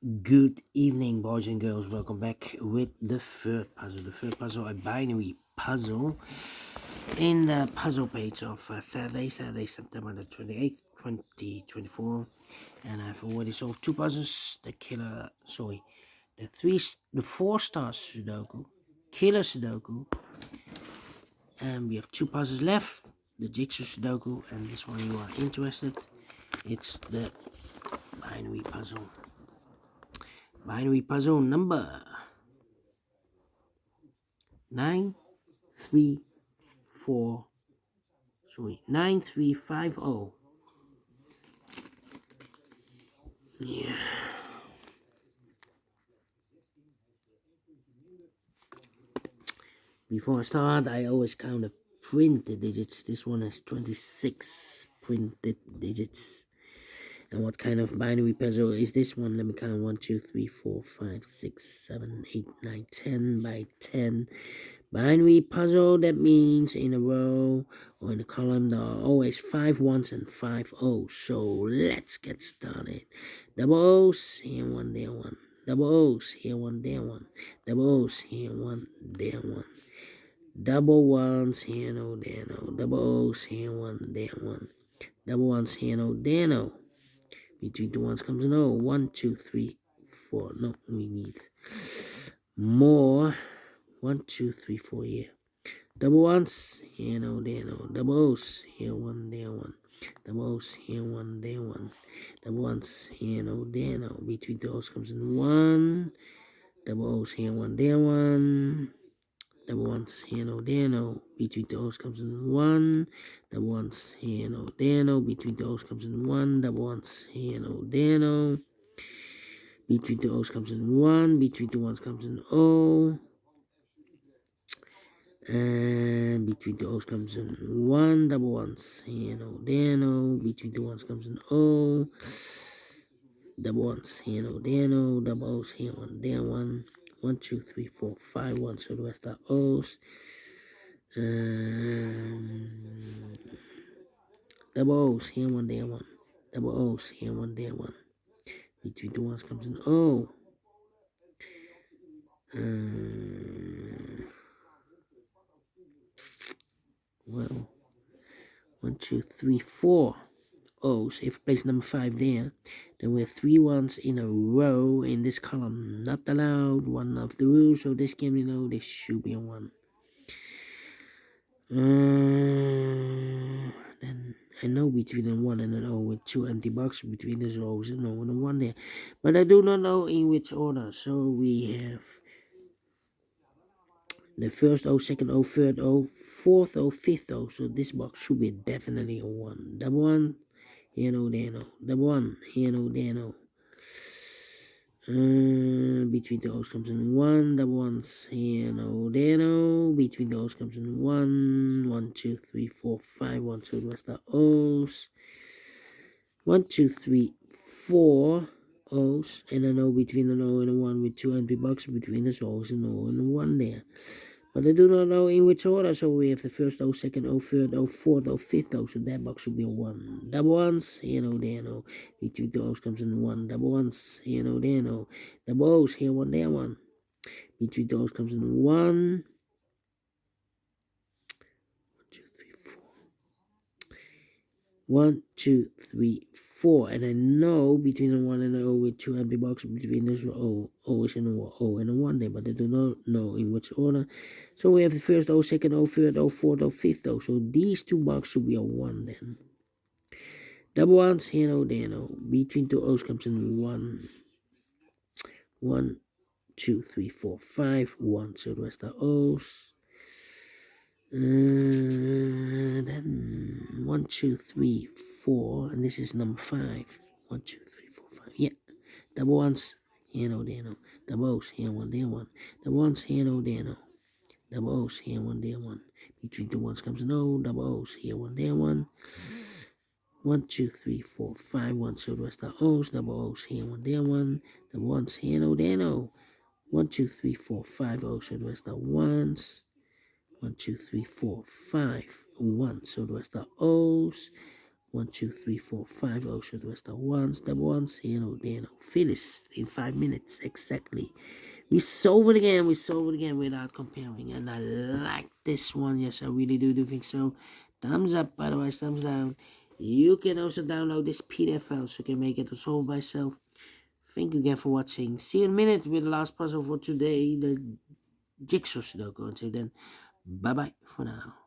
Good evening, boys and girls. Welcome back with the third puzzle. The third puzzle, a binary puzzle. In the puzzle page of Saturday, September the 28th, 2024. And I've already solved two puzzles. The 4-star Sudoku, killer Sudoku. And we have two puzzles left. The jigsaw Sudoku, and this one you are interested. It's the binary puzzle. Binary puzzle number 9350. Yeah. Before I start, I always count the printed digits. This one has 26 printed digits. And what kind of binary puzzle is this one? Let me count 1, 2, 3, 4, 5, 6, 7, 8, 9, 10 by 10. Binary puzzle, that means in a row or in a column there are always 5 ones and 5 O's. So let's get started. Double O's, here one, there one. Double O's, here one, there one. Double O's, here one, there one. Double ones, here no, there no. Double O's, here one, there one. Double ones, here no, there no. Between the ones comes an O. 1, 2, 3, 4. No, we need more. 1, 2, 3, 4, yeah. Double ones, here no, there no. Double O's, here one, there one. Double O's, here one, there one. Double ones, here no, there no. Between the O's comes in 1. Double O's, here one, there one. Double ones, here no, there no. Between the O's comes in 1. Double ones, here no, there no. Between the O's comes in 1. Double ones, here no, there no. Between the O's comes in 1. Between the ones comes in O. And between the O's comes in 1. Double ones, here no, there no. Between the ones comes in O. Double ones, here no, there no. Double O's, here one, there one. 1, 2, 3, 4, 5 ones. So the rest are O's. Double O's, here one, there one. Double O's, here one, there one. Between the ones comes an O. Well, 1, 2, 3, 4 O's. If we place number 5 there, then we have 3 ones in a row in this column. Not allowed, one of the rules, so this can be no, this should be a 1. Then I know between a 1 and an O with 2 empty boxes between the O's and O and a 1 there. But I do not know in which order. So we have the first O, second O, third O, fourth O, fifth O. So this box should be definitely a 1. Double 1, here no, there no. Double 1, here no, there no. Between the O's comes in 1. Double ones, here no, there no. Between the O's comes in 1. 1, 2, 3, 4, 5 1. So the rest are O's. 1, 2, 3, 4 O's. And an O between an O and a 1 with 2 empty boxes between the O's and O and a 1 there. But I do not know in which order, so we have the first O, second O, third O, fourth O, fifth O, so that box should be a 1. Double ones, here no, there no. Between the O's comes in 1. Double ones, here no, there no. Double O's, here 1, there 1. Between the O's comes in 1. 1, 2, 3, 4. 1, 2, 3, 4. And I know between a 1 and an O with 2 empty boxes between this O is an O and a 1 there, but I do not know in which order. So we have the first O, second O, third O, fourth O, fifth O. So these 2 boxes should be a 1 then. Double ones, here no, there no. Between 2 O's comes in 1. 1, 2, 3, 4, 5, 1. So the rest are O's. Then 1, 2, 3, 4, and this is number 5. 1, 2, 3, 4, 5. Yeah. Double ones, here no, there no. Double O's, here 1, there 1. Double ones, here no, there no. Double O's, here 1, there 1. Between the ones comes an O. Double O's, here 1, there 1. 1, 2, 3, 4, 5 1. So the rest are O's. Double O's, here 1, there 1. Double ones, here no, there no. 1, 2, 3, 4, 5 O's. So the rest are 1s. 1, 2, 3, 4, 5 1. So the rest are O's. 1, 2, 3, 4, 5. Oh, should was the ones, double ones. Finished in 5 minutes exactly. We solve it again. We solve it again without comparing. And I like this one. Yes, I really do think so. Thumbs up, otherwise thumbs down. You can also download this PDF file so you can make it to solve by yourself. Thank you again for watching. See you in a minute with the last puzzle for today, the Jigsaw Sudoku. Until then, bye bye for now.